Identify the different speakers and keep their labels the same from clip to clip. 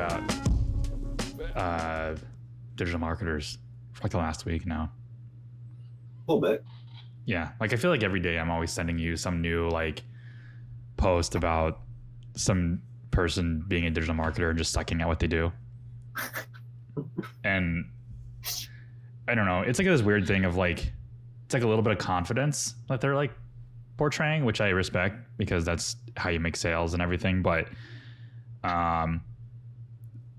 Speaker 1: about digital marketers for like the last week now.
Speaker 2: A little bit.
Speaker 1: Yeah, like I feel like every day I'm always sending you some new like post about some person being a digital marketer and just sucking at what they do. And I don't know, it's like this weird thing of like, it's like a little bit of confidence that they're like portraying, which I respect because that's how you make sales and everything. But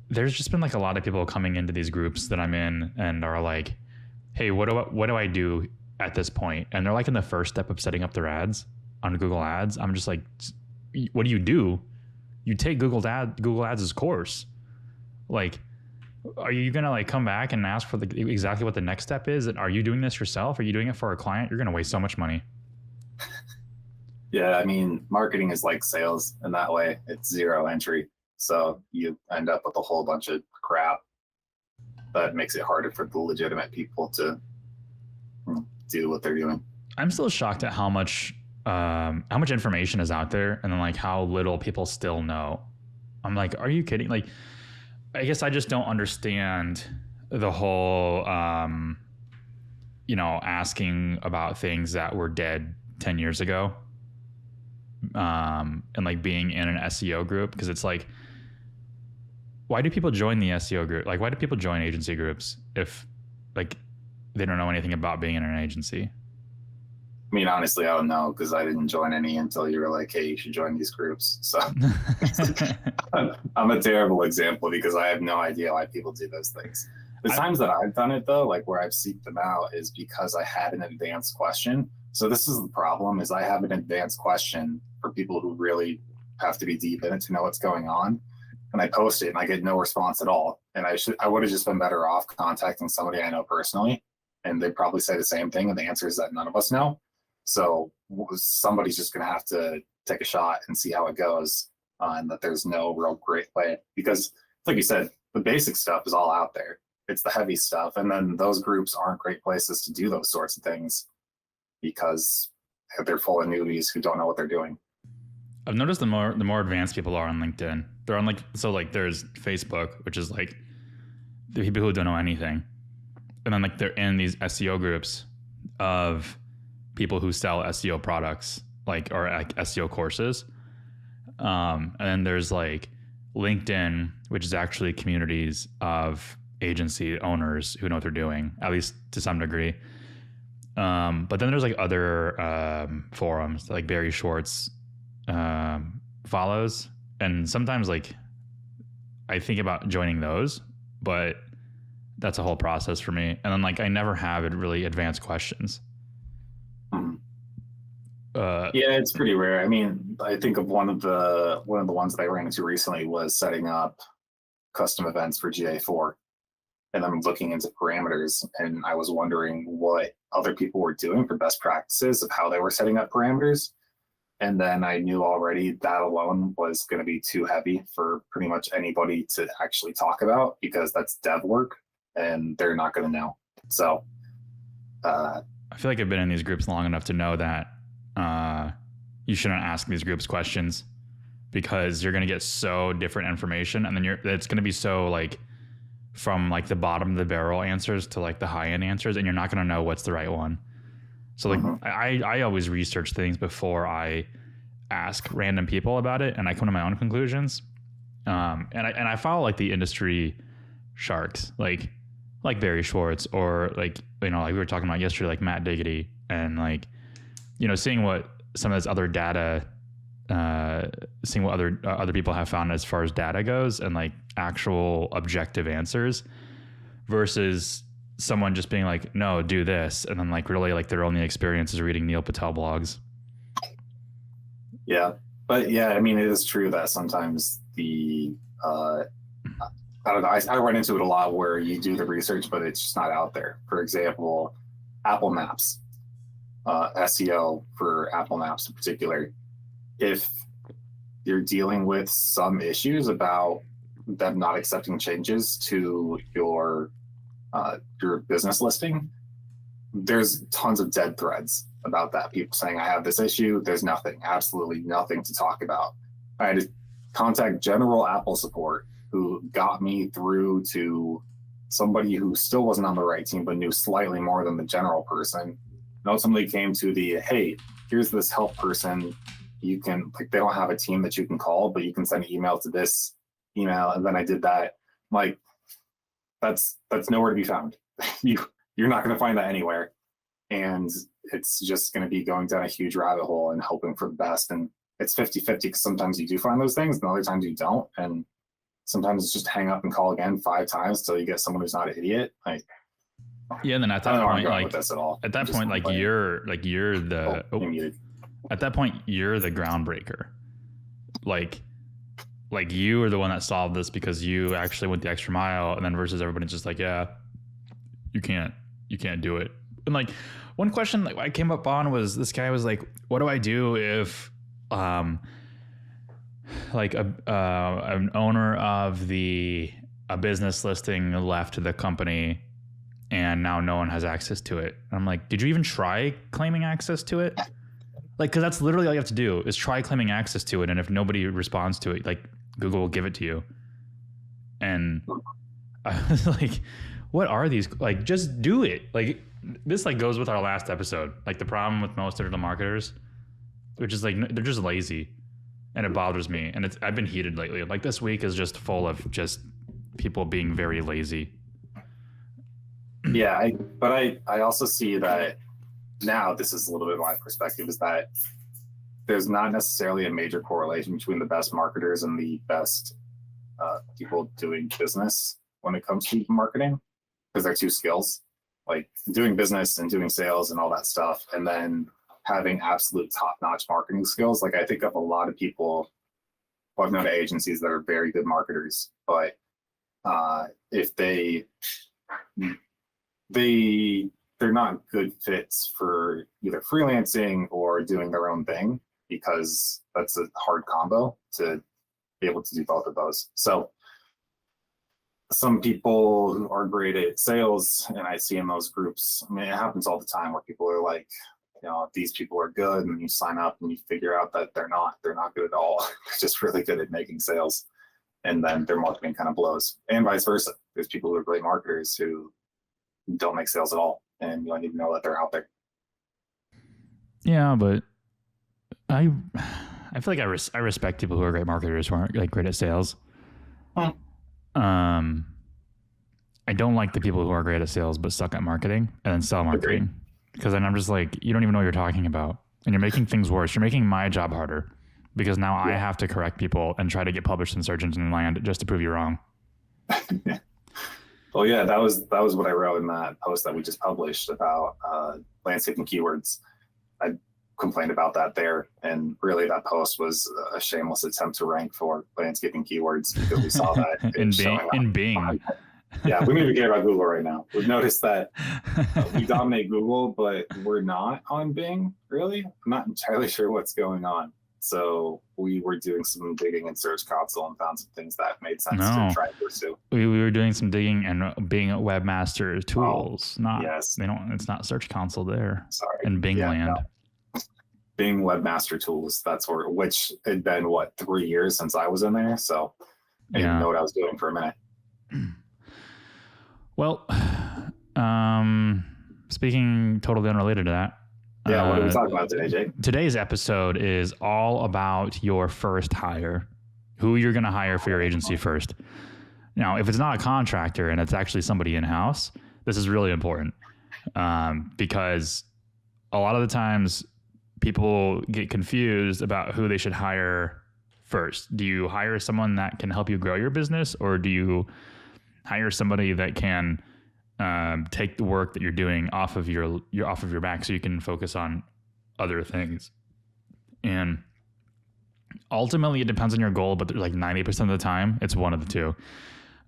Speaker 1: there's just been like a lot of people coming into these groups that I'm in and are like, hey, what do I do at this point? And they're like in the first step of setting up their ads on Google Ads. I'm just like, what do? You take Google Ads' course. Like, are you going to like come back and ask for exactly what the next step is? And are you doing this yourself? Are you doing it for a client? You're going to waste so much money.
Speaker 2: Yeah, I mean, marketing is like sales in that way. It's zero entry. So you end up with a whole bunch of crap that makes it harder for the legitimate people to do what they're doing.
Speaker 1: I'm still shocked at how much information is out there and then like how little people still know. I'm like, are you kidding? Like, I guess I just don't understand the whole, asking about things that were dead 10 years ago. And like being in an SEO group, because it's like, why do people join the SEO group? Like, why do people join agency groups if like they don't know anything about being in an agency?
Speaker 2: I mean, honestly, I don't know because I didn't join any until you were like, hey, you should join these groups. So I'm a terrible example because I have no idea why people do those things. The times that I've done it, though, like where I've seeked them out is because I had an advanced question. So this is the problem is I have an advanced question for people who really have to be deep in it to know what's going on. And I post it and I get no response at all. And I would have just been better off contacting somebody I know personally. And they'd probably say the same thing. And the answer is that none of us know. So somebody's just going to have to take a shot and see how it goes, and that there's no real great way. Because like you said, the basic stuff is all out there. It's the heavy stuff. And then those groups aren't great places to do those sorts of things because they're full of newbies who don't know what they're doing.
Speaker 1: I've noticed the more advanced people are on LinkedIn. They're on there's Facebook, which is like the people who don't know anything. And then like they're in these SEO groups of people who sell SEO products, or like SEO courses. And then there's like LinkedIn, which is actually communities of agency owners who know what they're doing, at least to some degree. But then there's like other forums like Barry Schwartz follows. And sometimes like I think about joining those, but that's a whole process for me. And then like I never have really advanced questions.
Speaker 2: Yeah, it's pretty rare. I mean, I think of one of the ones that I ran into recently was setting up custom events for GA4. And I'm looking into parameters and I was wondering what other people were doing for best practices of how they were setting up parameters. And then I knew already that alone was going to be too heavy for pretty much anybody to actually talk about because that's dev work and they're not going to know. So
Speaker 1: I feel like I've been in these groups long enough to know that you shouldn't ask these groups questions because you're going to get so different information. And then it's going to be so like from like the bottom of the barrel answers to like the high end answers. And you're not going to know what's the right one. So like I always research things before I ask random people about it and I come to my own conclusions. And I follow like the industry sharks, like Barry Schwartz or like we were talking about yesterday, like Matt Diggity and like, seeing what some of this other data, seeing what other people have found as far as data goes and like actual objective answers versus someone just being like, no, do this. And then like really like their only experience is reading Neil Patel blogs.
Speaker 2: Yeah. But yeah, I mean, it is true that sometimes I don't know, I run into it a lot where you do the research, but it's just not out there. For example, Apple Maps. SEO for Apple Maps in particular, if you're dealing with some issues about them not accepting changes to your business listing, there's tons of dead threads about that. People saying, I have this issue. There's nothing, absolutely nothing to talk about. I had to contact general Apple support who got me through to somebody who still wasn't on the right team, but knew slightly more than the general person. And ultimately came to the, hey, here's this help person. You can, like, they don't have a team that you can call, but you can send an email to this email. And then I did that. Like, that's nowhere to be found. You're not going to find that anywhere. And it's just going to be going down a huge rabbit hole and hoping for the best. And it's 50-50 because sometimes you do find those things and other times you don't. And sometimes it's just hang up and call again 5 times till you get someone who's not an idiot. Like,
Speaker 1: yeah, and then at that point, like
Speaker 2: with this at all.
Speaker 1: At that point, like you're the at that point you're the groundbreaker. Like you are the one that solved this because you actually went the extra mile, and then versus everybody's just like, yeah, you can't do it. And like one question that I came up on was, this guy was like, what do I do if like an owner of a business listing left the company and now no one has access to it? And I'm like, did you even try claiming access to it? Like, because that's literally all you have to do is try claiming access to it. And if nobody responds to it, like, Google will give it to you. And I was like, what are these? Like, just do it. Like, this like goes with our last episode. Like, the problem with most digital marketers, which is like, they're just lazy, and it bothers me. And I've been heated lately. Like, this week is just full of just people being very lazy.
Speaker 2: Yeah, but I also see that now, this is a little bit of my perspective, is that there's not necessarily a major correlation between the best marketers and the best people doing business when it comes to marketing, because they're 2 skills, like doing business and doing sales and all that stuff, and then having absolute top-notch marketing skills. Like, I think of a lot of people who I've known at agencies that are very good marketers, but if they're not good fits for either freelancing or doing their own thing, because that's a hard combo to be able to do both of those. So some people who are great at sales, and I see in those groups, I mean, it happens all the time where people are like, you know, these people are good, and you sign up and you figure out that they're not good at all. They're just really good at making sales, and then their marketing kind of blows, and vice versa. There's people who are great marketers who don't make sales at all, and you don't even know that they're out there.
Speaker 1: Yeah, but I feel like I respect people who are great marketers who aren't like great at sales. I don't like the people who are great at sales but suck at marketing and then sell marketing, because then I'm just like, you don't even know what you're talking about, and you're making things worse. You're making my job harder, because now I have to correct people and try to get published in search engine land just to prove you wrong.
Speaker 2: Well, yeah, that was what I wrote in that post that we just published about landscaping keywords. I complained about that there, and really that post was a shameless attempt to rank for landscaping keywords, because we saw that
Speaker 1: in Bing.
Speaker 2: Yeah, we don't even care about Google right now. We've noticed that we dominate Google, but we're not on Bing, really. I'm not entirely sure what's going on. So we were doing some digging in Search Console and found some things that made sense to try to pursue.
Speaker 1: We were doing some digging and Bing Webmaster Tools. It's not Search Console there.
Speaker 2: Sorry.
Speaker 1: In Bing land.
Speaker 2: No. Bing Webmaster Tools. Which had been 3 years since I was in there. So I didn't know what I was doing for a minute.
Speaker 1: Well, speaking totally unrelated to that.
Speaker 2: Yeah, what are we talking about today, Jake?
Speaker 1: Today's episode is all about your first hire, who you're going to hire for your agency first. Now, if it's not a contractor and it's actually somebody in-house, this is really important, because a lot of the times people get confused about who they should hire first. Do you hire someone that can help you grow your business, or do you hire somebody that can take the work that you're doing off of your back so you can focus on other things? And ultimately it depends on your goal, but like 90% of the time it's one of the two.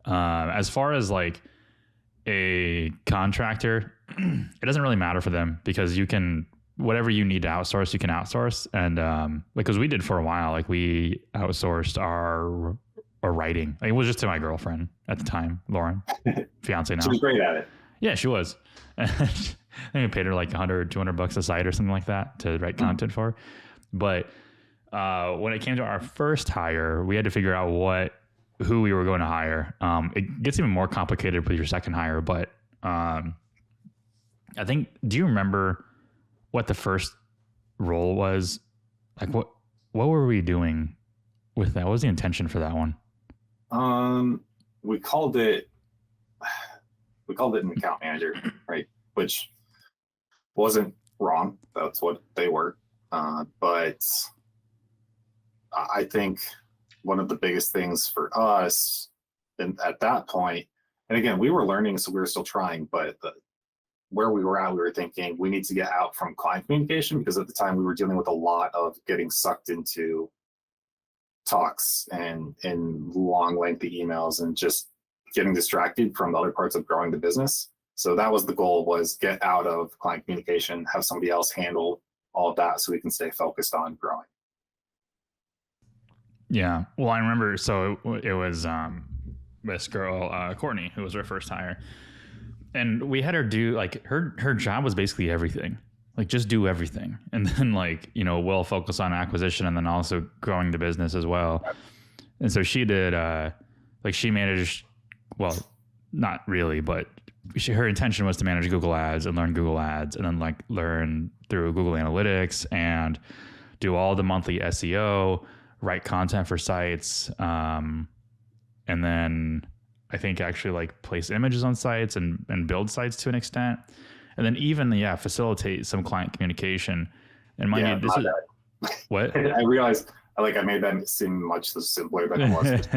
Speaker 1: As far as like a contractor, it doesn't really matter for them, because you can, whatever you need to outsource, you can outsource. And because we did for a while, like we outsourced our writing. It was just to my girlfriend at the time, Lauren, fiance now.
Speaker 2: She was great at it.
Speaker 1: Yeah, she was. I think we paid her like $100, $200 a site or something like that to write content for. But when it came to our first hire, we had to figure out who we were going to hire. It gets even more complicated with your second hire, but I think, do you remember what the first role was? Like what were we doing with that? What was the intention for that one?
Speaker 2: We called it an account manager, right? Which wasn't wrong. That's what they were. But I think one of the biggest things for us at that point, and again, we were learning, so we were still trying, but where we were at, we were thinking we need to get out from client communication, because at the time we were dealing with a lot of getting sucked into talks and long, lengthy emails and just getting distracted from other parts of growing the business. So that was the goal, was get out of client communication, have somebody else handle all of that so we can stay focused on growing.
Speaker 1: Yeah. Well, I remember, so it was this girl, Courtney, who was our first hire. And we had her do, like, her job was basically everything. Like, just do everything. And then, like, you know, we'll focus on acquisition and then also growing the business as well. And so she did, like, she managed, well, not really, but her intention was to manage Google Ads and learn Google Ads, and then, like, learn through Google Analytics and do all the monthly SEO, write content for sites, and then I think actually, like, place images on sites and build sites to an extent. And then even, facilitate some client communication. And mind you, this is what?
Speaker 2: I realized, like, I made that seem much simpler than it was.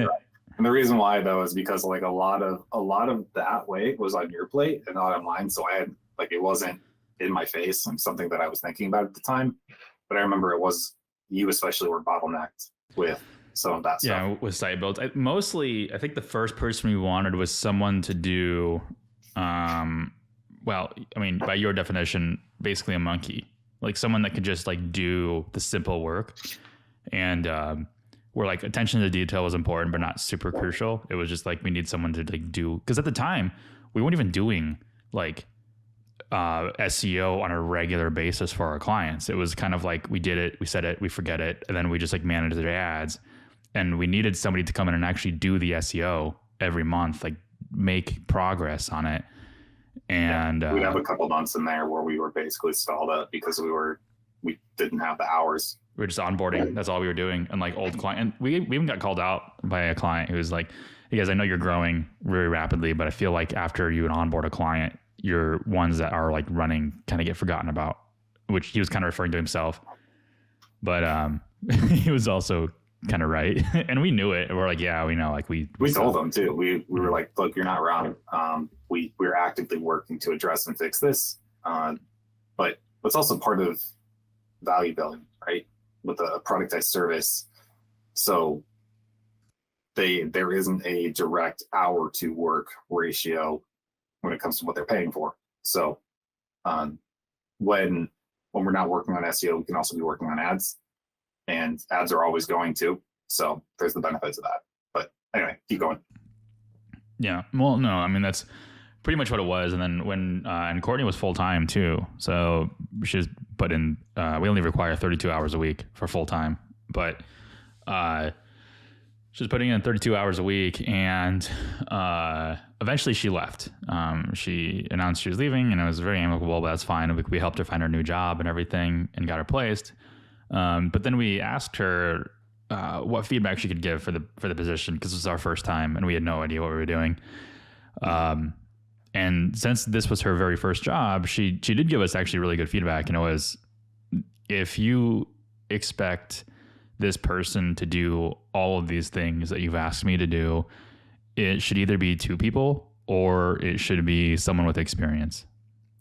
Speaker 2: And the reason why, though, is because, like, a lot of that weight was on your plate and not on mine. So I had, like, it wasn't in my face and something that I was thinking about at the time. But I remember it was, you especially were bottlenecked with some of that stuff.
Speaker 1: Yeah, with site builds. Mostly, I think the first person we wanted was someone to do, well, I mean, by your definition, basically a monkey. Like, someone that could just, like, do the simple work. And where, like, attention to detail was important, but not super crucial. It was just like, we need someone to, like, do, because at the time we weren't even doing, like, SEO on a regular basis for our clients. It was kind of like, we did it, we said it, we forget it, and then we just, like, manage their ads. And we needed somebody to come in and actually do the SEO every month, like, make progress on it. And
Speaker 2: we'd have a couple months in there where we were basically stalled up because we didn't have the hours.
Speaker 1: We were just onboarding. That's all we were doing. And, like, old client, and we even got called out by a client who was like, hey guys, I know you're growing very rapidly, but I feel like after you onboard a client, your ones that are, like, running kind of get forgotten about, which he was kind of referring to himself. But he was also kind of right. And we knew it. We're like, yeah, we know. Like, we
Speaker 2: told them too. We were like, look, you're not wrong. We're actively working to address and fix this. But it's also part of value building, right? With a productized service. So there isn't a direct hour to work ratio when it comes to what they're paying for. So when we're not working on SEO, we can also be working on ads, and ads are always going to. So there's the benefits of that. But anyway, keep going.
Speaker 1: Yeah. Well, no, I mean, that's pretty much what it was. And then when, and Courtney was full time too. So she's put in, we only require 32 hours a week for full time, but she's putting in 32 hours a week, and eventually she left. She announced she was leaving, and it was very amicable, but that's fine. We helped her find her new job and everything and got her placed. But then we asked her what feedback she could give for the position, because it was our first time and we had no idea what we were doing. And since this was her very first job, she did give us actually really good feedback. And it was, if you expect this person to do all of these things that you've asked me to do, it should either be two people or it should be someone with experience.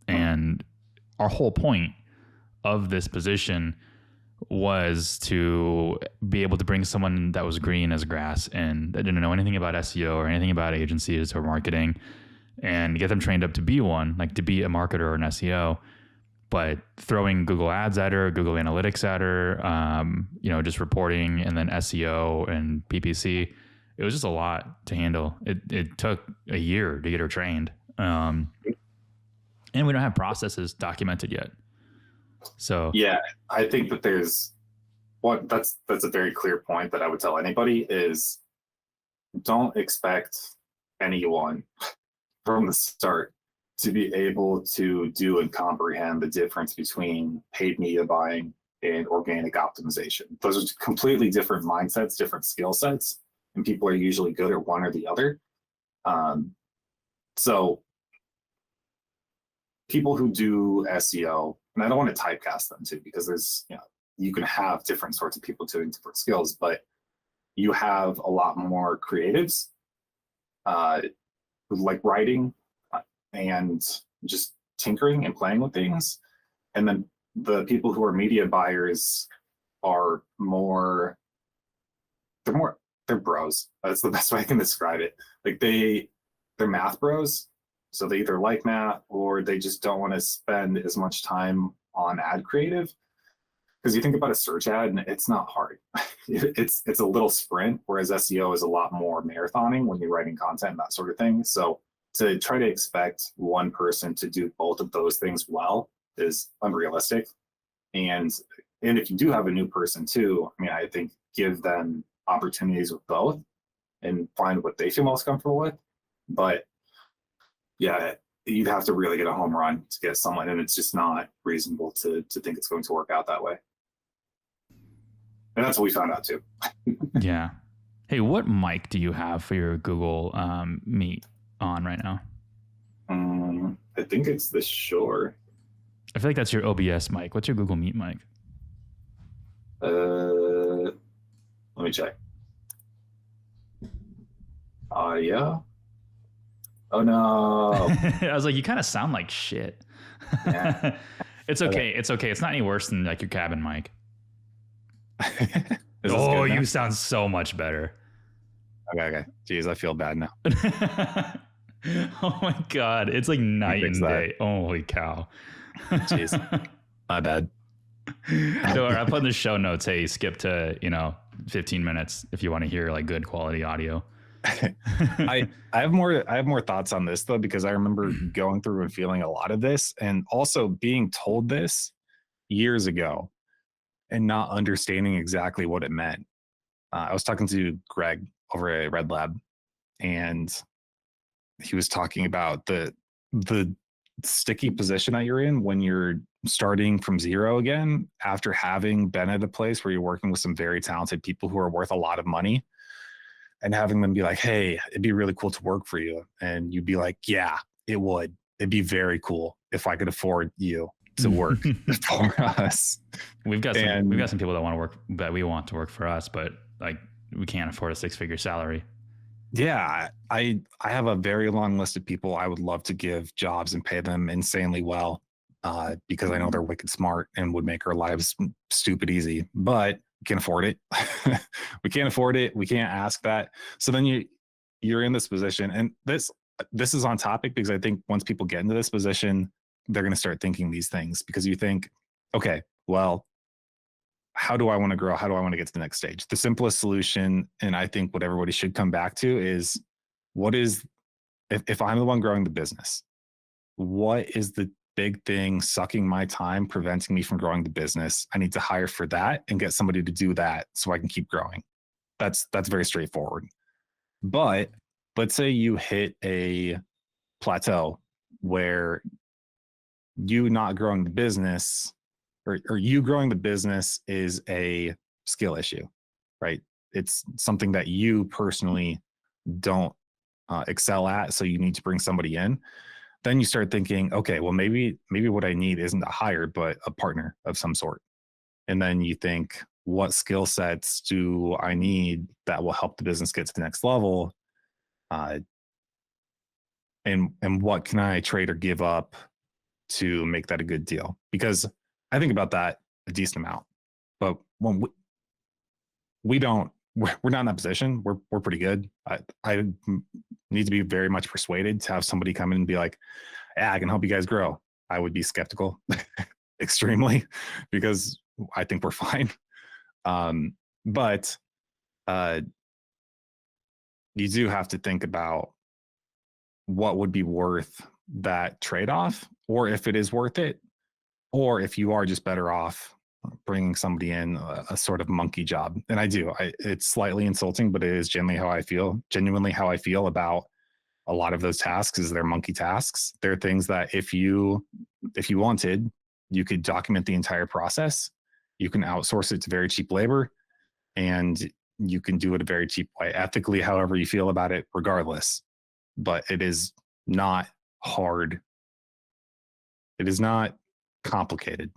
Speaker 1: And our whole point of this position was to be able to bring someone that was green as grass and that didn't know anything about SEO or anything about agencies or marketing, and get them trained up to be one, like to be a marketer or an SEO. But throwing Google Ads at her, Google Analytics at her, just reporting, and then SEO and PPC, it was just a lot to handle. It took a year to get her trained. And we don't have processes documented yet. So
Speaker 2: yeah, I think that that's a very clear point that I would tell anybody is, don't expect anyone from the start to be able to do and comprehend the difference between paid media buying and organic optimization. Those are completely different mindsets, different skill sets, and people are usually good at one or the other. So people who do SEO, and I don't want to typecast them too, because there's, you can have different sorts of people doing different skills, but you have a lot more creatives, who like writing and just tinkering and playing with things. And then the people who are media buyers are they're bros. That's the best way I can describe it. Like they're math bros. So they either like math or they just don't want to spend as much time on ad creative. Because you think about a search ad and it's not hard. It's a little sprint, whereas SEO is a lot more marathoning when you're writing content and that sort of thing. So to try to expect one person to do both of those things well is unrealistic. And if you do have a new person too, I mean, I think give them opportunities with both and find what they feel most comfortable with. But yeah, you'd have to really get a home run to get someone, and it's just not reasonable to think it's going to work out that way. And that's what we found out too.
Speaker 1: Yeah. Hey, what mic do you have for your Google Meet on right now?
Speaker 2: I think it's the Shure.
Speaker 1: I feel like that's your OBS mic. What's your Google Meet mic?
Speaker 2: Let me check. Audio. Oh no.
Speaker 1: I was like, you kind of sound like shit.
Speaker 2: Yeah.
Speaker 1: It's okay. It's okay. It's not any worse than like your cabin mic.
Speaker 3: Oh,
Speaker 1: you sound so much better.
Speaker 3: Okay. Jeez, I feel bad now.
Speaker 1: Oh my God. It's like night and day. Holy cow.
Speaker 3: Jeez. My bad.
Speaker 1: So I put in the show notes, hey, skip to, 15 minutes if you want to hear like good quality audio.
Speaker 3: I have more thoughts on this though, because I remember going through and feeling a lot of this, and also being told this years ago and not understanding exactly what it meant. I was talking to Greg over at Red Lab, and he was talking about the sticky position that you're in when you're starting from zero again, after having been at a place where you're working with some very talented people who are worth a lot of money, and having them be like, hey, it'd be really cool to work for you. And you'd be like, yeah, it would. It'd be very cool if I could afford you to work for us.
Speaker 1: We've got some people that want to work, that we want to work for us, but like we can't afford a 6-figure salary.
Speaker 3: Yeah, I have a very long list of people I would love to give jobs and pay them insanely well, because I know they're wicked smart and would make our lives stupid easy, but we can't afford it. We can't afford it. We can't ask that. So then you're in this position, and this is on topic because I think once people get into this position, they're going to start thinking these things, because you think, okay, well, how do I want to grow? How do I want to get to the next stage? The simplest solution, and I think what everybody should come back to, is if I'm the one growing the business, what is the big thing sucking my time, preventing me from growing the business? I need to hire for that and get somebody to do that so I can keep growing. That's very straightforward. But let's say you hit a plateau where you not growing the business, or you growing the business is a skill issue, right? It's something that you personally don't excel at, so you need to bring somebody in. Then you start thinking, okay, well, maybe what I need isn't a hire, but a partner of some sort. And then you think, what skill sets do I need that will help the business get to the next level? And what can I trade or give up to make that a good deal? Because I think about that a decent amount, but when we're not in that position. We're pretty good. I need to be very much persuaded to have somebody come in and be like, yeah, I can help you guys grow. I would be skeptical extremely, because I think we're fine. But you do have to think about what would be worth that trade-off, or if it is worth it, or if you are just better off bringing somebody in a sort of monkey job. And I do. It's slightly insulting, but it is genuinely how I feel about a lot of those tasks is they're monkey tasks. They're things that if you wanted, you could document the entire process. You can outsource it to very cheap labor, and you can do it a very cheap way, ethically, however you feel about it, regardless. But it is not hard. It is not complicated.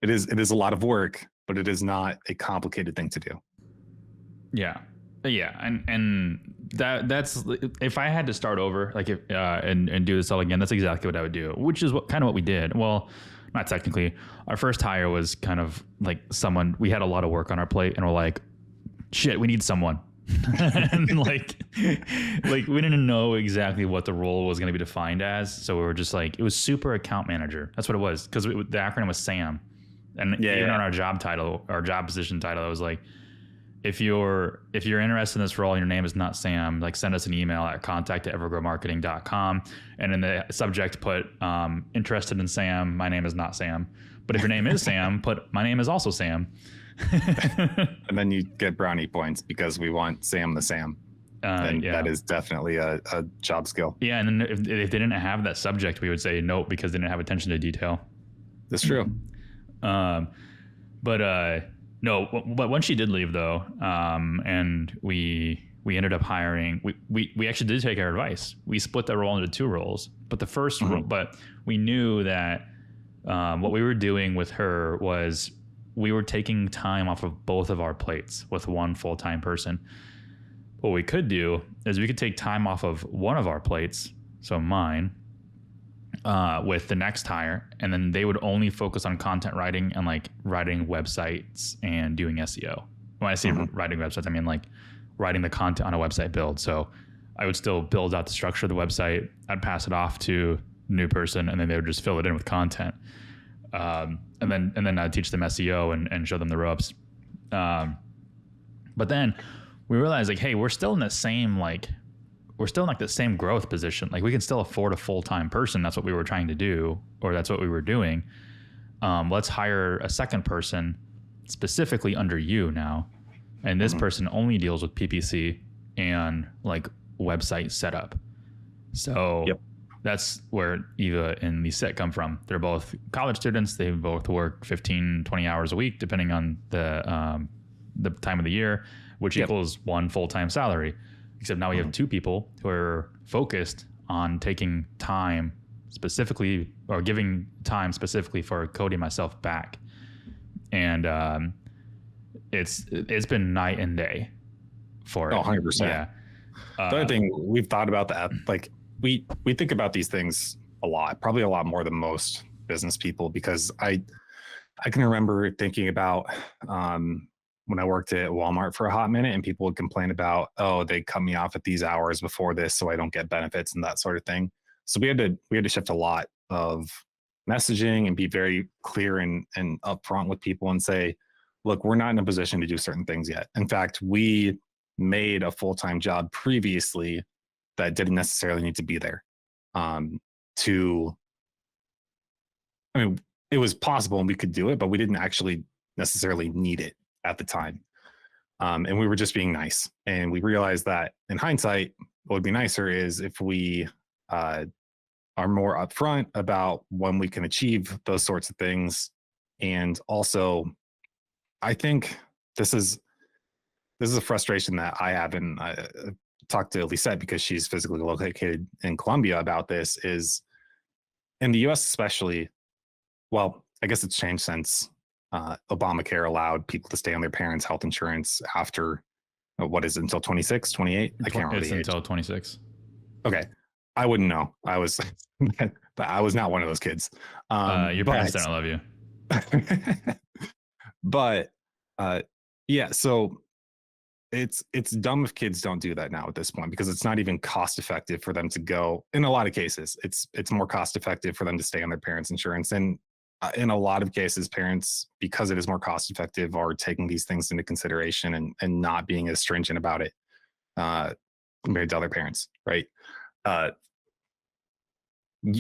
Speaker 3: It is a lot of work, but it is not a complicated thing to do.
Speaker 1: Yeah. Yeah. And that's, if I had to start over, like if, and do this all again, that's exactly what I would do, which is kind of what we did. Well, not technically. Our first hire was kind of like someone, we had a lot of work on our plate and we're like, shit, we need someone. And like we didn't know exactly what the role was going to be defined as. So we were just like, it was super account manager. That's what it was. Cause the acronym was SAM. And even on our job title, our job position title, it was like, if you're interested in this role and your name is not Sam, like send us an email at contact@evergrowmarketing.com. And in the subject put, interested in Sam, my name is not Sam. But if your name is Sam, put my name is also Sam.
Speaker 3: And then you get brownie points because we want Sam the Sam. And that is definitely a job skill.
Speaker 1: Yeah. And then if they didn't have that subject, we would say nope, because they didn't have attention to detail.
Speaker 3: That's true.
Speaker 1: No, but when she did leave though, and we ended up hiring, we actually did take her advice. We split that role into 2 roles, but the first role, but we knew that what we were doing with her was we were taking time off of both of our plates with one full-time person. What we could do is we could take time off of one of our plates, so mine, with the next hire, and then they would only focus on content writing and like writing websites and doing SEO. When I say writing websites, I mean like writing the content on a website build. So I would still build out the structure of the website. I'd pass it off to a new person, and then they would just fill it in with content. And then I'd teach them SEO and show them the ropes. But then we realized like, hey, we're still in the same the same growth position. Like we can still afford a full-time person. That's what we were trying to do, or that's what we were doing. Let's hire a second person specifically under you now. And this person only deals with PPC and like website setup. So that's where Eva and Lisette come from. They're both college students. They both work 15, 20 hours a week, depending on the time of the year, which equals one full-time salary. Except now we have 2 people who are focused on taking time specifically, or giving time specifically for Cody and myself back. And it's been night and day for it.
Speaker 3: 100%.
Speaker 1: Yeah.
Speaker 3: The other thing we've thought about that, like we think about these things a lot, probably a lot more than most business people, because I can remember thinking about when I worked at Walmart for a hot minute, and people would complain about, oh, they cut me off at these hours before this, so I don't get benefits and that sort of thing. So we had to shift a lot of messaging and be very clear and upfront with people and say, look, we're not in a position to do certain things yet. In fact, we made a full-time job previously that didn't necessarily need to be there. It was possible and we could do it, but we didn't actually necessarily need it at the time. And we were just being nice. And we realized that in hindsight, what would be nicer is if we are more upfront about when we can achieve those sorts of things. And also, I think this is a frustration that I have, and I talked to Lisette because she's physically located in Colombia about this, is in the US especially, well, I guess it's changed since Obamacare allowed people to stay on their parents' health insurance after, what is it, until 26, 28? I can't remember.
Speaker 1: It's until 26.
Speaker 3: Okay. I wouldn't know. I was not one of those kids.
Speaker 1: Your parents don't love you.
Speaker 3: But yeah, so it's dumb if kids don't do that now at this point, because it's not even cost effective for them to go. In a lot of cases, it's more cost effective for them to stay on their parents' insurance. And in a lot of cases, parents, because it is more cost effective, are taking these things into consideration and not being as stringent about it compared to other parents, right?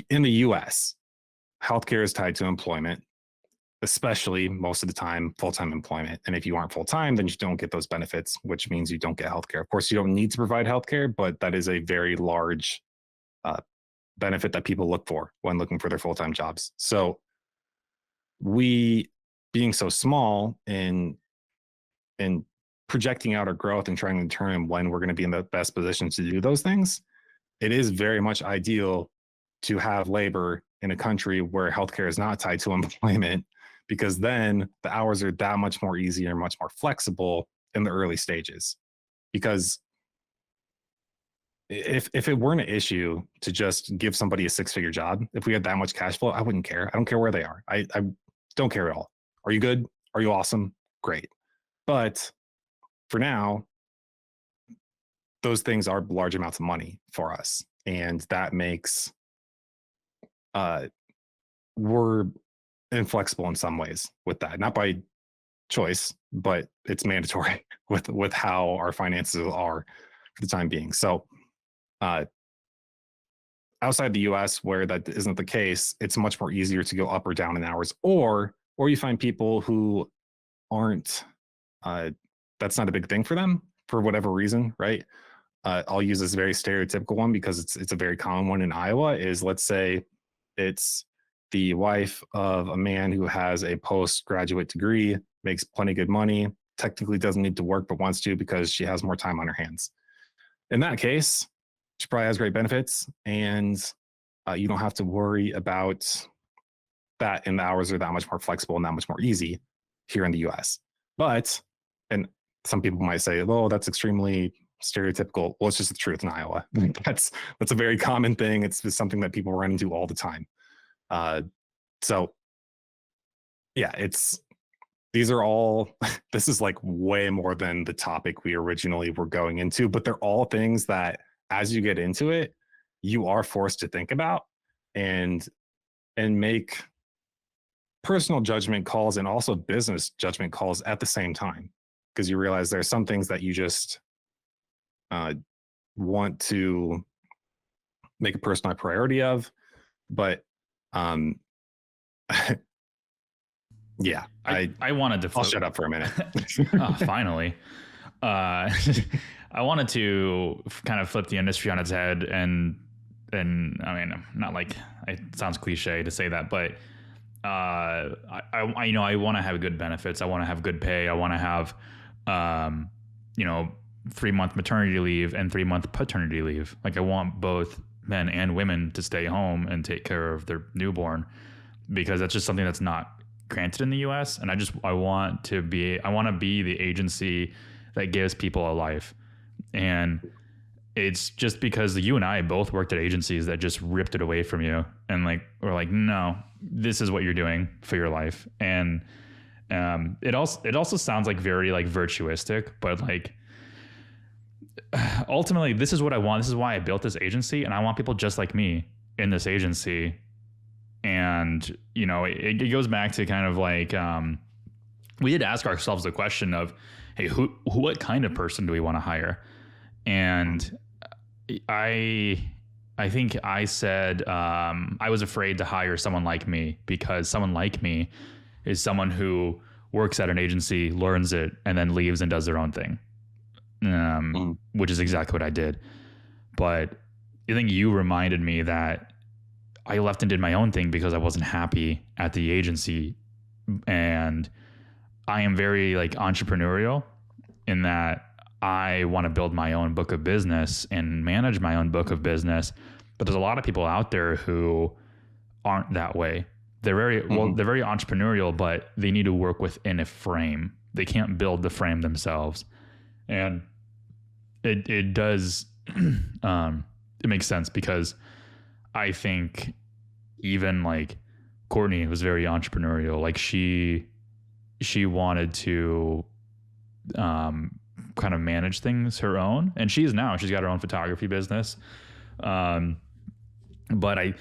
Speaker 3: In the US, healthcare is tied to employment. especially most of the time, full-time employment. And if you aren't full-time, then you don't get those benefits, which means you don't get healthcare. Of course, you don't need to provide healthcare, but that is a very large benefit that people look for when looking for their full-time jobs. So we, being so small and projecting out our growth and trying to determine when we're going to be in the best position to do those things, it is very much ideal to have labor in a country where healthcare is not tied to employment, because then the hours are that much more easier, much more flexible in the early stages. Because if it weren't an issue to just give somebody a 6-figure job, if we had that much cash flow, I wouldn't care. I don't care where they are. I don't care at all. Are you good? Are you awesome? Great. But for now, those things are large amounts of money for us. And that makes we're inflexible in some ways with that. Not by choice, but it's mandatory with how our finances are for the time being. So outside the US, where that isn't the case, it's much more easier to go up or down in hours, or you find people who aren't that's not a big thing for them for whatever reason, right? I'll use this very stereotypical one because it's a very common one in Iowa. Is, let's say it's the wife of a man who has a postgraduate degree, makes plenty good money, technically doesn't need to work but wants to because she has more time on her hands. In that case, she probably has great benefits, and you don't have to worry about that, and the hours are that much more flexible and that much more easy here in the US. But, and some people might say, oh, that's extremely stereotypical. Well, it's just the truth in Iowa. That's a very common thing. It's just something that people run into all the time. So yeah, these are all, this is like way more than the topic we originally were going into, but they're all things that as you get into it, you are forced to think about and make personal judgment calls and also business judgment calls at the same time, because you realize there are some things that you just want to make a personal priority of, but yeah,
Speaker 1: I wanted to
Speaker 3: I'll shut up for a minute.
Speaker 1: Oh, finally. I wanted to kind of flip the industry on its head, and I mean, not like, it sounds cliche to say that, but I want to have good benefits. I want to have good pay. I want to have 3-month maternity leave and 3-month paternity leave. Like, I want both men and women to stay home and take care of their newborn, because that's just something that's not granted in the US. And I want to be the agency that gives people a life. And it's just because you and I both worked at agencies that just ripped it away from you. And we're like, no, this is what you're doing for your life. And it also sounds like very like virtuistic, but like, ultimately, this is what I want. This is why I built this agency, and I want people just like me in this agency. And it goes back to kind of like we did ask ourselves the question of, hey, what kind of person do we want to hire? And I think I said I was afraid to hire someone like me, because someone like me is someone who works at an agency, learns it, and then leaves and does their own thing. Which is exactly what I did. But I think you reminded me that I left and did my own thing because I wasn't happy at the agency. And I am very like entrepreneurial in that I want to build my own book of business and manage my own book of business. But there's a lot of people out there who aren't that way. They're very they're very entrepreneurial, but they need to work within a frame. They can't build the frame themselves. And it does, it makes sense, because I think even like Courtney was very entrepreneurial. Like she wanted to kind of manage things her own, and she's got her own photography business. But I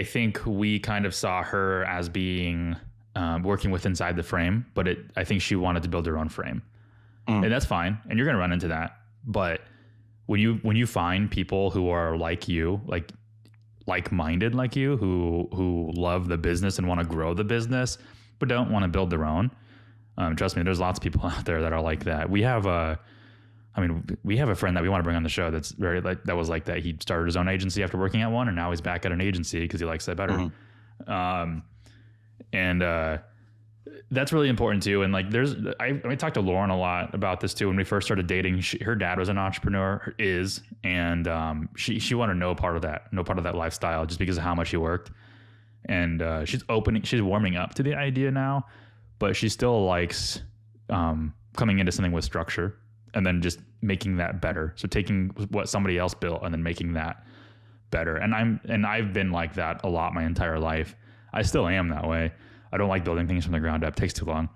Speaker 1: think we kind of saw her as being working with inside the frame, but I think she wanted to build her own frame. And that's fine. And you're going to run into that. But when you find people who are like you, like-minded like you, who love the business and want to grow the business, but don't want to build their own. Trust me, there's lots of people out there that are like that. We have a friend that we want to bring on the show that's very that was like that. He started his own agency after working at one, and now he's back at an agency because he likes that better. That's really important too. And like, I talked to Lauren a lot about this too. When we first started dating, her dad was an entrepreneur, and she wanted no part of that lifestyle just because of how much he worked. And she's warming up to the idea now, but she still likes coming into something with structure and then just making that better. So taking what somebody else built and then making that better. And I've been like that a lot my entire life. I still am that way. I don't like building things from the ground up. It takes too long.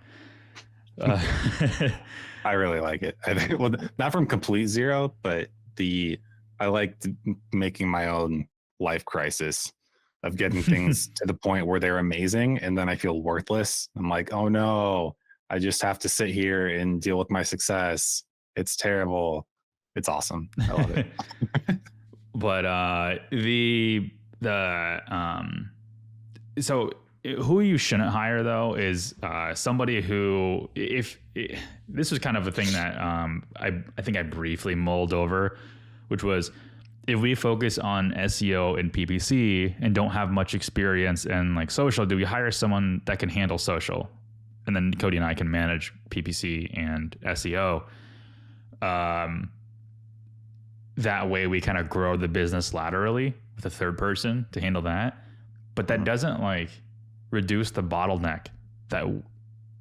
Speaker 3: I really like it. Well, not from complete zero, but I like making my own life crisis of getting things to the point where they're amazing, and then I feel worthless. I'm like, oh no, I just have to sit here and deal with my success. It's terrible. It's awesome. I love it.
Speaker 1: But so who you shouldn't hire though is somebody who, this was kind of a thing that I think I briefly mulled over, which was if we focus on SEO and PPC and don't have much experience in like social, do we hire someone that can handle social? And then Cody and I can manage PPC and SEO. That way we kind of grow the business laterally with a third person to handle that. But that doesn't like reduce the bottleneck that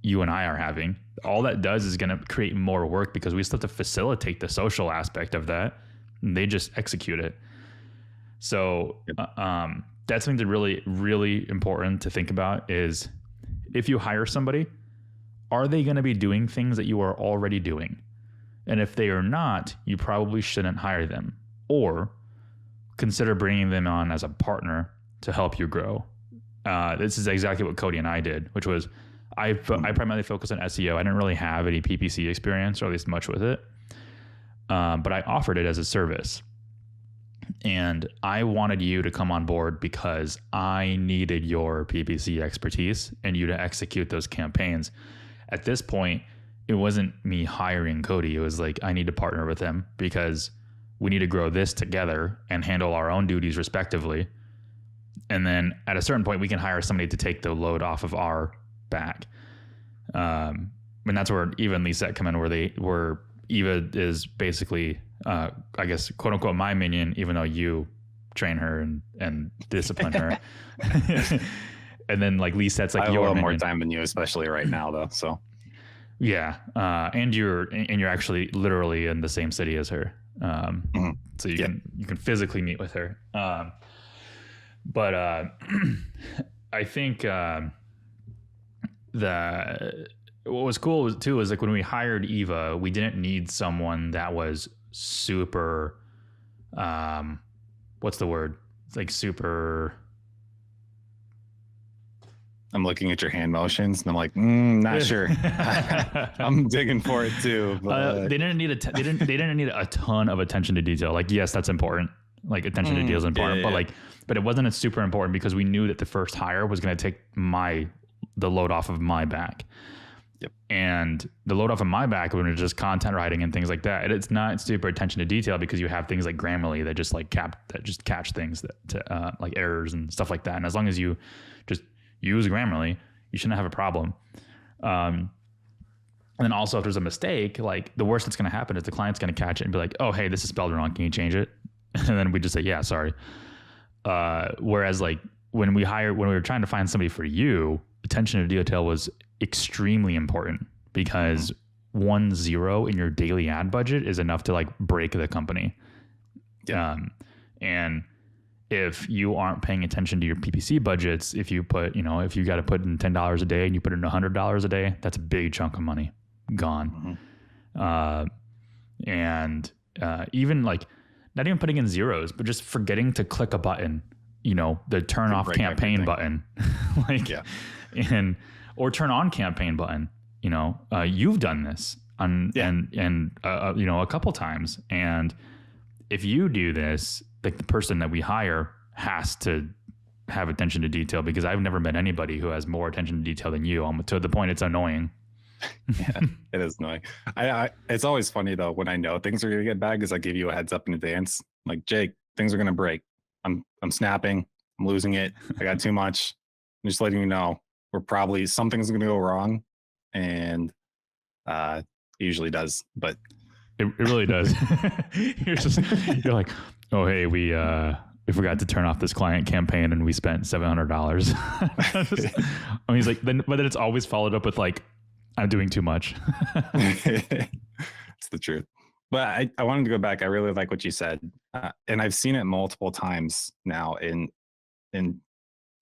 Speaker 1: you and I are having. All that does is going to create more work because we still have to facilitate the social aspect of that. And they just execute it. So that's something that really, really important to think about is if you hire somebody, are they going to be doing things that you are already doing? And if they are not, you probably shouldn't hire them, or consider bringing them on as a partner to help you grow. This is exactly what Cody and I did, which was I primarily focused on SEO. I didn't really have any PPC experience, or at least much with it. But I offered it as a service. And I wanted you to come on board because I needed your PPC expertise and you to execute those campaigns. At this point, it wasn't me hiring Cody. It was like, I need to partner with him because we need to grow this together and handle our own duties respectively. And then at a certain point, we can hire somebody to take the load off of our back. And that's where Eva and Lisette come in, where Eva is basically, I guess, quote unquote, my minion, even though you train her and discipline her. And then like Lisette's like,
Speaker 3: I have a little more time than you, especially right now though. So
Speaker 1: yeah. And you're actually literally in the same city as her. So you can physically meet with her. But I think what was cool too is like when we hired Eva, we didn't need someone that was super, what's the word? It's like super.
Speaker 3: I'm looking at your hand motions and I'm like, not sure. I'm digging for it too. But
Speaker 1: they didn't need they didn't need a ton of attention to detail. Like, yes, that's important. Like attention to detail is important, but it wasn't as super important because we knew that the first hire was going to take the load off of my back.
Speaker 3: Yep.
Speaker 1: And the load off of my back when it's just content writing and things like that. It's not super attention to detail because you have things like Grammarly that just like catch things that like errors and stuff like that. And as long as you just use Grammarly, you shouldn't have a problem. And then also if there's a mistake, like the worst that's going to happen is the client's going to catch it and be like, oh, hey, this is spelled wrong. Can you change it? And then we just say, yeah, sorry. Whereas like when we were trying to find somebody for you, attention to detail was extremely important because 1-0 in your daily ad budget is enough to like break the company. And if you aren't paying attention to your PPC budgets, if you got to put in $10 a day and you put in $100 a day, that's a big chunk of money gone. And even like not even putting in zeros, but just forgetting to click a button, the turn off campaign button, or turn on campaign button. You've done this a couple times. And if you do this, like the person that we hire has to have attention to detail, because I've never met anybody who has more attention to detail than you, to the point it's annoying.
Speaker 3: Yeah, it is annoying. It's always funny though when I know things are gonna get bad, because I give you a heads up in advance. Like, Jake, things are gonna break. I'm snapping. I'm losing it. I got too much. I'm just letting you know. We're probably something's gonna go wrong, and it usually does. But
Speaker 1: it really does. You're like, oh hey, we forgot to turn off this client campaign and we spent $700. I mean, he's like, but then it's always followed up with like, I'm doing too much.
Speaker 3: It's the truth. But I wanted to go back. I really like what you said. And I've seen it multiple times now in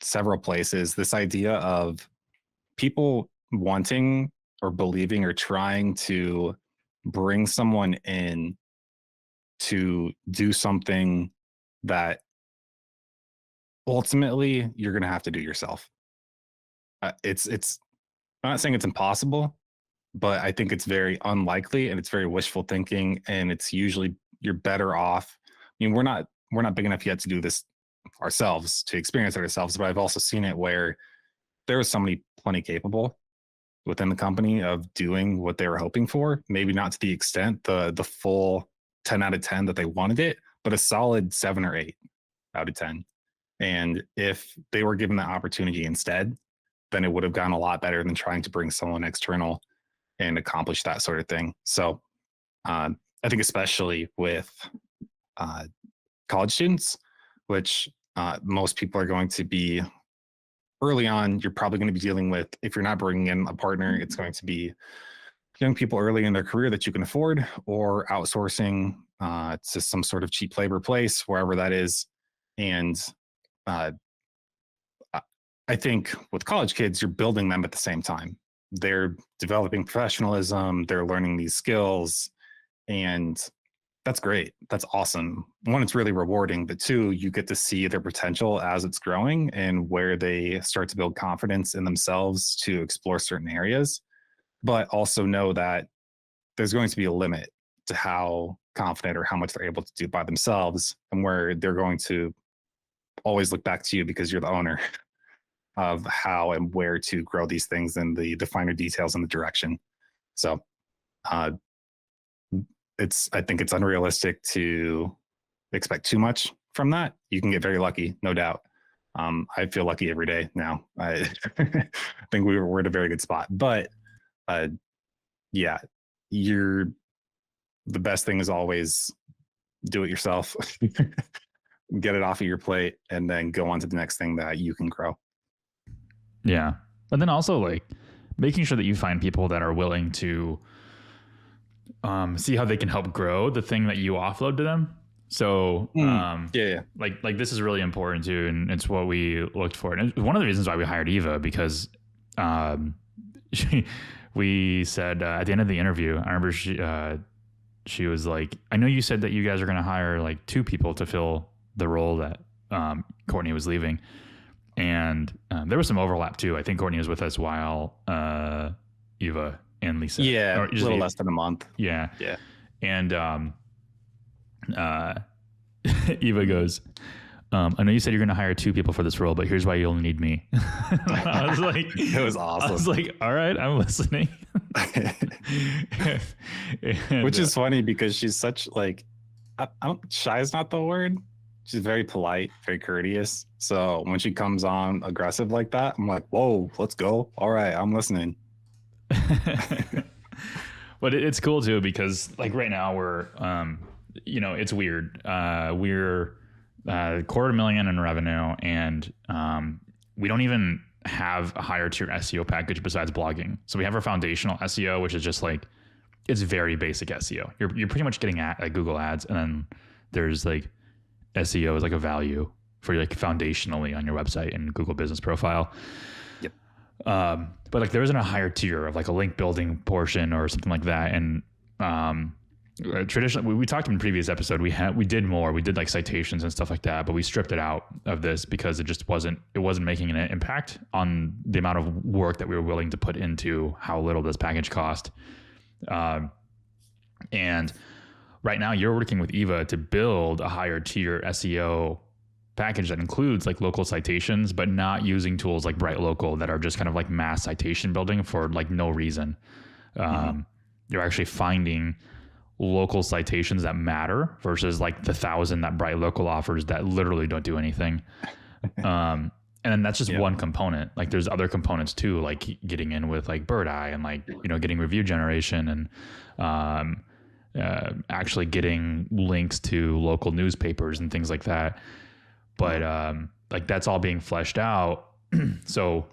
Speaker 3: several places. This idea of people wanting or believing or trying to bring someone in to do something that ultimately you're going to have to do yourself. It's I'm not saying it's impossible, but I think it's very unlikely, and it's very wishful thinking, and it's usually you're better off. I mean, we're not big enough yet to do this ourselves, to experience it ourselves, but I've also seen it where there was somebody plenty capable within the company of doing what they were hoping for, maybe not to the extent the full 10 out of 10 that they wanted it, but a solid 7 or 8 out of 10. And if they were given the opportunity instead, then it would have gone a lot better than trying to bring someone external and accomplish that sort of thing. So I think especially with college students, which most people are going to be early on, you're probably going to be dealing with, if you're not bringing in a partner, it's going to be young people early in their career that you can afford, or outsourcing to some sort of cheap labor place, wherever that is. And I think with college kids, you're building them at the same time. They're developing professionalism, they're learning these skills, and that's great. That's awesome. One, it's really rewarding, but two, you get to see their potential as it's growing and where they start to build confidence in themselves to explore certain areas, but also know that there's going to be a limit to how confident or how much they're able to do by themselves, and where they're going to always look back to you because you're the owner of how and where to grow these things and the finer details and the direction. So I think it's unrealistic to expect too much from that. You can get very lucky, no doubt. I feel lucky every day now. I think we're at a very good spot, but yeah, the best thing is always do it yourself, get it off of your plate, and then go on to the next thing that you can grow.
Speaker 1: Yeah. But then also like making sure that you find people that are willing to see how they can help grow the thing that you offload to them. So like this is really important too, and it's what we looked for. And one of the reasons why we hired Eva, because we said at the end of the interview, I remember she was like, I know you said that you guys are going to hire like 2 people to fill the role that Courtney was leaving. And there was some overlap too. I think Courtney was with us while Eva and Lisa.
Speaker 3: Yeah, a little less than a month.
Speaker 1: Yeah. Yeah. And Eva goes, I know you said you're going to hire 2 people for this role, but here's why you only need me. I was like,
Speaker 3: it was awesome.
Speaker 1: I was like, all right, I'm listening.
Speaker 3: Which is funny because she's such like, shy is not the word. She's very polite, very courteous. So when she comes on aggressive like that, I'm like, whoa, let's go. All right, I'm listening.
Speaker 1: But it's cool too, because like right now we're, it's weird. We're $250,000 in revenue, and we don't even have a higher tier SEO package besides blogging. So we have our foundational SEO, which is just like, it's very basic SEO. You're pretty much getting at like Google ads, and then there's like SEO is like a value for like foundationally on your website and Google Business Profile.
Speaker 3: Yep.
Speaker 1: But like there isn't a higher tier of like a link building portion or something like that. And traditionally, we talked in a previous episode, we did like citations and stuff like that, but we stripped it out of this because it wasn't making an impact on the amount of work that we were willing to put into how little this package cost. And right now you're working with Eva to build a higher tier SEO package that includes like local citations, but not using tools like Bright Local that are just kind of like mass citation building for like no reason. You're actually finding local citations that matter versus like the 1,000 that Bright Local offers that literally don't do anything. And then that's just one component. Like there's other components too, like getting in with like Bird Eye and like, you know, getting review generation and actually getting links to local newspapers and things like that. But like that's all being fleshed out. So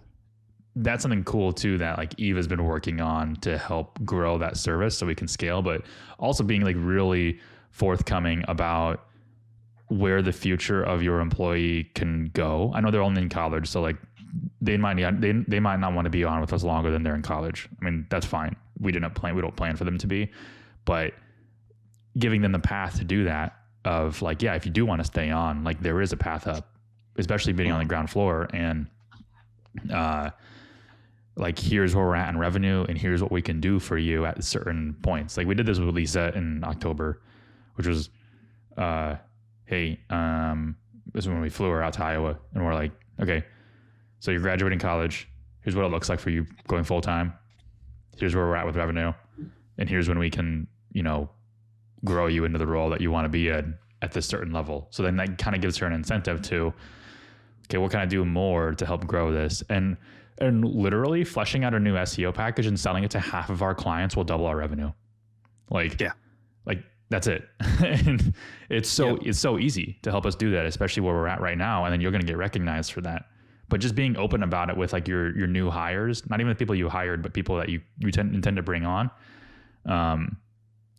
Speaker 1: that's something cool too that like Eve has been working on to help grow that service so we can scale, but also being like really forthcoming about where the future of your employee can go. I know they're only in college, so like they might not want to be on with us longer than they're in college. I mean, that's fine. We don't plan for them to be, but giving them the path to do that of like, yeah, if you do want to stay on, like there is a path up, especially being on the ground floor. And like, here's where we're at in revenue and here's what we can do for you at certain points. Like we did this with Lisa in October, which was, hey, this is when we flew her out to Iowa and we're like, okay, so you're graduating college. Here's what it looks like for you going full time. Here's where we're at with revenue. And here's when we can, you know, grow you into the role that you want to be in at this certain level. So then that kind of gives her an incentive to, okay, what can I do more to help grow this? And literally fleshing out a new SEO package and selling it to half of our clients will double our revenue. Like, yeah, like that's it. And it's so easy to help us do that, especially where we're at right now. And then you're going to get recognized for that. But just being open about it with like your new hires, not even the people you hired, but people that you intend to bring on.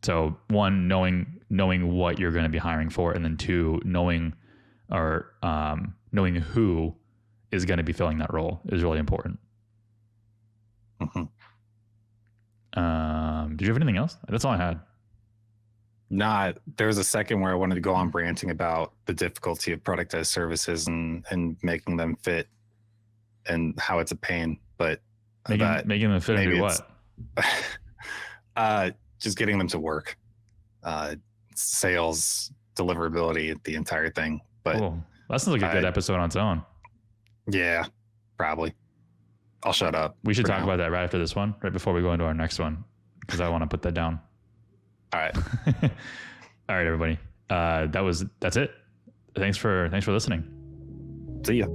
Speaker 1: So one, knowing what you're going to be hiring for, and then two, knowing who is going to be filling that role is really important.
Speaker 3: Mm-hmm.
Speaker 1: Did you have anything else? That's all I had.
Speaker 3: Nah, there was a second where I wanted to go on ranting about the difficulty of productized services and making them fit and how it's a pain, but
Speaker 1: making them fit into what?
Speaker 3: Just getting them to work, sales, deliverability, the entire thing. But
Speaker 1: cool. That sounds like a good episode on its own.
Speaker 3: Yeah, probably. I'll shut up.
Speaker 1: We should talk about that right after this one, right before we go into our next one, because I want to put that down.
Speaker 3: All right.
Speaker 1: All right, everybody. That's it. Thanks for listening.
Speaker 3: See ya.